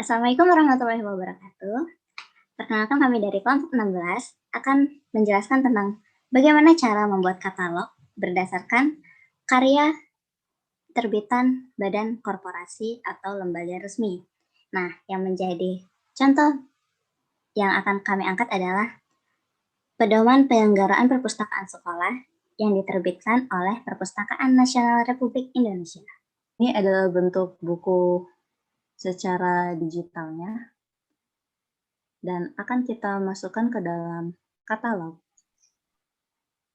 Assalamualaikum warahmatullahi wabarakatuh. Perkenalkan kami dari kelompok 16 akan menjelaskan tentang bagaimana cara membuat katalog berdasarkan karya terbitan badan korporasi atau lembaga resmi. Nah, yang menjadi contoh yang akan kami angkat adalah Pedoman Penyelenggaraan Perpustakaan Sekolah yang diterbitkan oleh Perpustakaan Nasional Republik Indonesia. Ini adalah bentuk buku secara digitalnya dan akan kita masukkan ke dalam katalog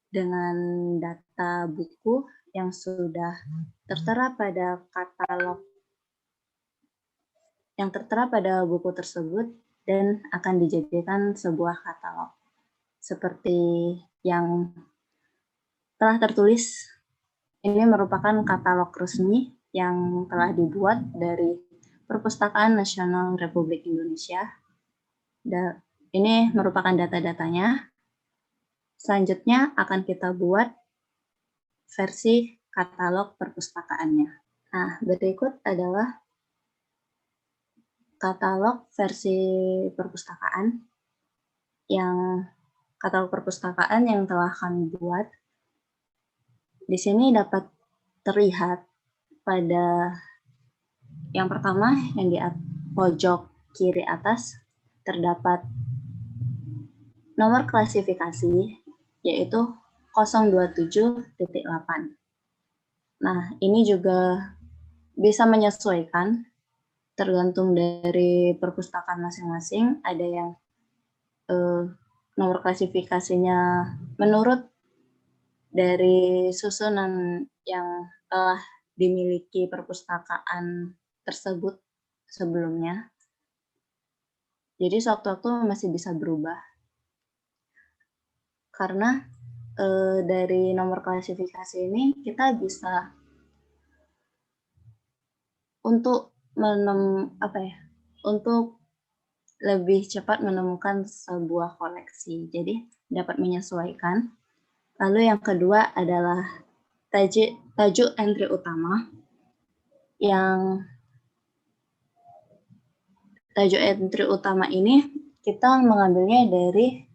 dengan data buku yang sudah tertera pada buku tersebut dan akan dijadikan sebuah katalog seperti yang telah tertulis. Ini merupakan katalog resmi yang telah dibuat dari Perpustakaan Nasional Republik Indonesia. Ini merupakan data-datanya. Selanjutnya akan kita buat versi katalog perpustakaannya. Nah, berikut adalah katalog versi perpustakaan yang telah kami buat. Di sini dapat terlihat pada yang pertama yang di pojok kiri atas terdapat nomor klasifikasi yaitu 027.8. Nah, ini juga bisa menyesuaikan tergantung dari perpustakaan masing-masing. Ada yang nomor klasifikasinya menurut dari susunan yang telah dimiliki perpustakaan tersebut sebelumnya. Jadi sewaktu-waktu masih bisa berubah. Karena dari nomor klasifikasi ini kita bisa untuk lebih cepat menemukan sebuah koleksi. Jadi dapat menyesuaikan. Lalu yang kedua adalah tajuk entry utama. Yang tajuk entry utama ini kita mengambilnya dari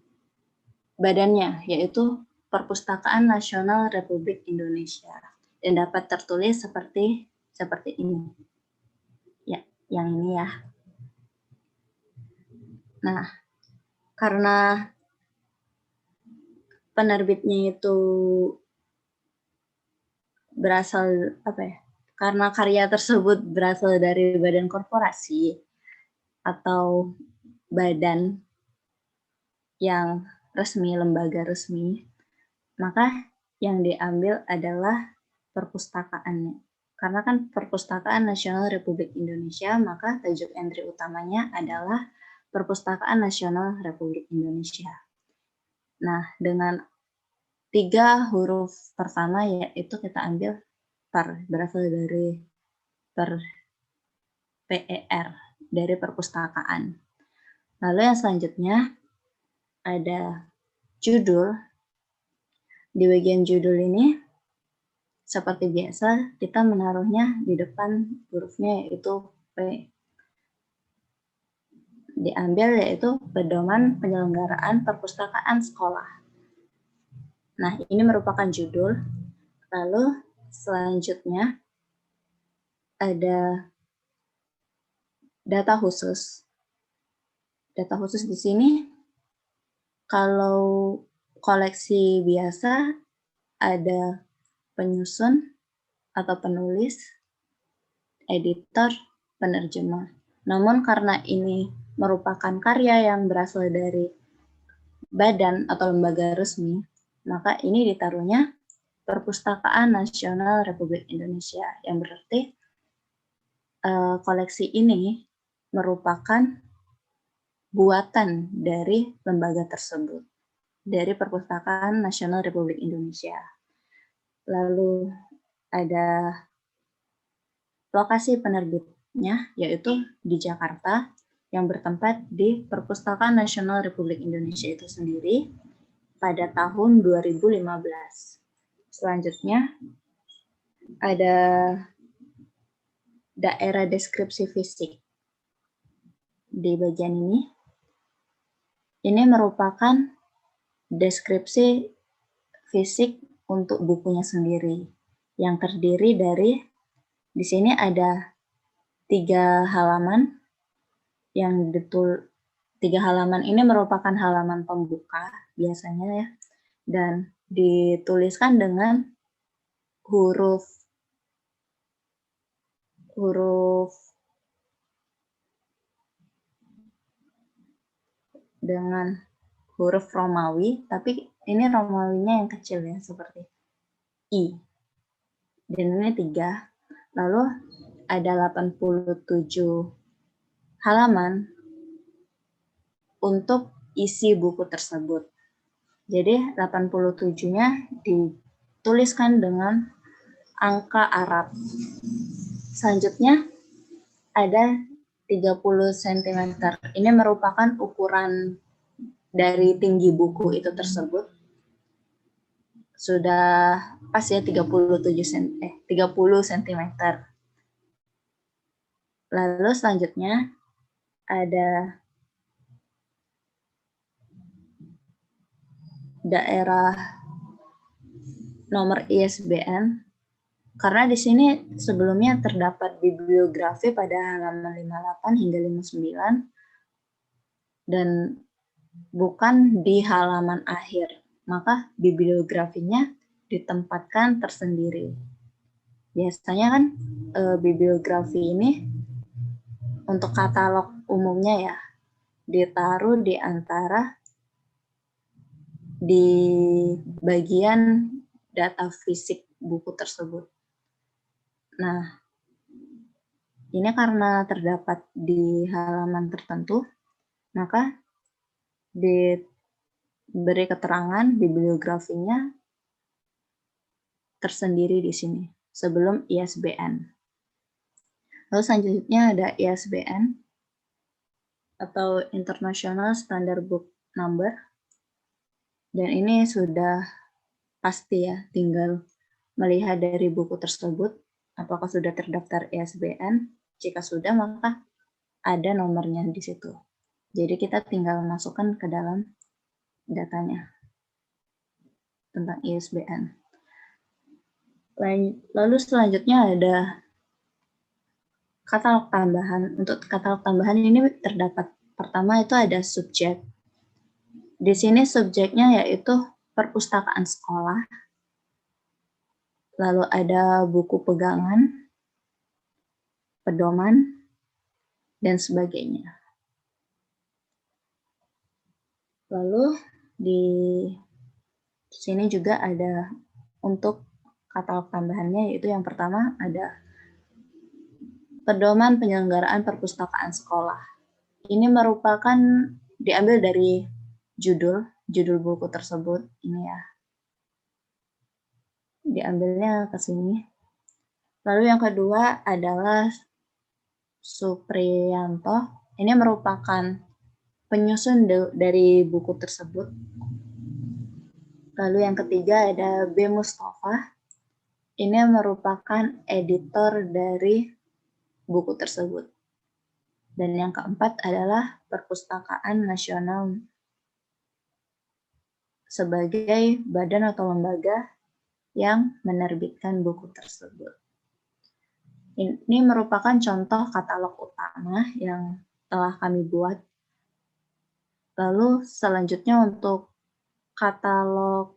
badannya, yaitu Perpustakaan Nasional Republik Indonesia. Dan dapat tertulis seperti ini. Ya, yang ini ya. Nah, karena penerbitnya itu karena karya tersebut berasal dari badan korporasi atau badan yang resmi, lembaga resmi, maka yang diambil adalah perpustakaannya. Karena kan Perpustakaan Nasional Republik Indonesia, maka tajuk entry utamanya adalah Perpustakaan Nasional Republik Indonesia. Nah, dengan 3 huruf pertama yaitu kita ambil berasal dari PER, dari perpustakaan. Lalu yang selanjutnya ada judul. Di bagian judul ini seperti biasa kita menaruhnya di depan hurufnya yaitu P. Diambil yaitu Pedoman Penyelenggaraan Perpustakaan Sekolah. Nah, ini merupakan judul. Lalu selanjutnya ada data khusus. Data khusus di sini kalau koleksi biasa ada penyusun atau penulis, editor, penerjemah. Namun karena ini merupakan karya yang berasal dari badan atau lembaga resmi, maka ini ditaruhnya Perpustakaan Nasional Republik Indonesia, yang berarti koleksi ini merupakan buatan dari lembaga tersebut, dari Perpustakaan Nasional Republik Indonesia. Lalu ada lokasi penerbitnya, yaitu di Jakarta, yang bertempat di Perpustakaan Nasional Republik Indonesia itu sendiri pada tahun 2015. Selanjutnya ada daerah deskripsi fisik. di bagian ini merupakan deskripsi fisik untuk bukunya sendiri, yang terdiri dari, di sini ada 3 halaman, yang 3 halaman ini merupakan halaman pembuka biasanya ya, dan dituliskan dengan huruf Romawi, tapi ini Romawinya yang kecil ya, seperti I. Dan ini 3. Lalu ada 87 halaman untuk isi buku tersebut. Jadi 87-nya dituliskan dengan angka Arab. Selanjutnya ada 30 cm. Ini merupakan ukuran dari tinggi buku itu tersebut. Sudah pas ya 30 cm. Lalu selanjutnya ada daerah nomor ISBN, karena di sini sebelumnya terdapat bibliografi pada halaman 58 hingga 59 dan bukan di halaman akhir, maka bibliografinya ditempatkan tersendiri. Biasanya kan bibliografi ini untuk katalog umumnya ya ditaruh di antara di bagian data fisik buku tersebut. Nah, ini karena terdapat di halaman tertentu, maka diberi keterangan bibliografinya tersendiri di sini sebelum ISBN. Lalu selanjutnya ada ISBN atau International Standard Book Number. Dan ini sudah pasti ya, tinggal melihat dari buku tersebut apakah sudah terdaftar ISBN. Jika sudah, maka ada nomornya di situ. Jadi kita tinggal masukkan ke dalam datanya tentang ISBN. Lalu selanjutnya ada katalog tambahan. Untuk katalog tambahan ini terdapat, pertama itu ada subjek. Di sini subjeknya yaitu perpustakaan sekolah. Lalu ada buku pegangan, pedoman, dan sebagainya. Lalu di sini juga ada untuk katalog tambahannya, yaitu yang pertama ada pedoman penyelenggaraan perpustakaan sekolah. Ini merupakan diambil dari judul buku tersebut ini ya. Diambilnya ke sini. Lalu yang kedua adalah Supriyanto. Ini merupakan penyusun dari buku tersebut. Lalu yang ketiga ada B. Mustafa. Ini merupakan editor dari buku tersebut. Dan yang keempat adalah Perpustakaan Nasional sebagai badan atau lembaga yang menerbitkan buku tersebut. Ini merupakan contoh katalog utama yang telah kami buat. Lalu selanjutnya untuk katalog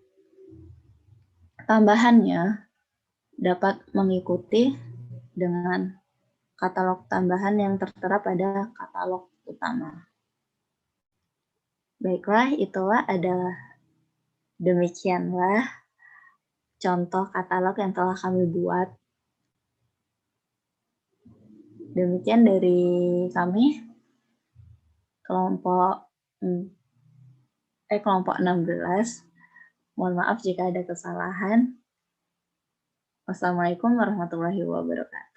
tambahannya dapat mengikuti dengan katalog tambahan yang tertera pada katalog utama. Baiklah, itulah adalah demikianlah contoh katalog yang telah kami buat. Demikian dari kami, kelompok 16. Mohon maaf jika ada kesalahan. Wassalamualaikum warahmatullahi wabarakatuh.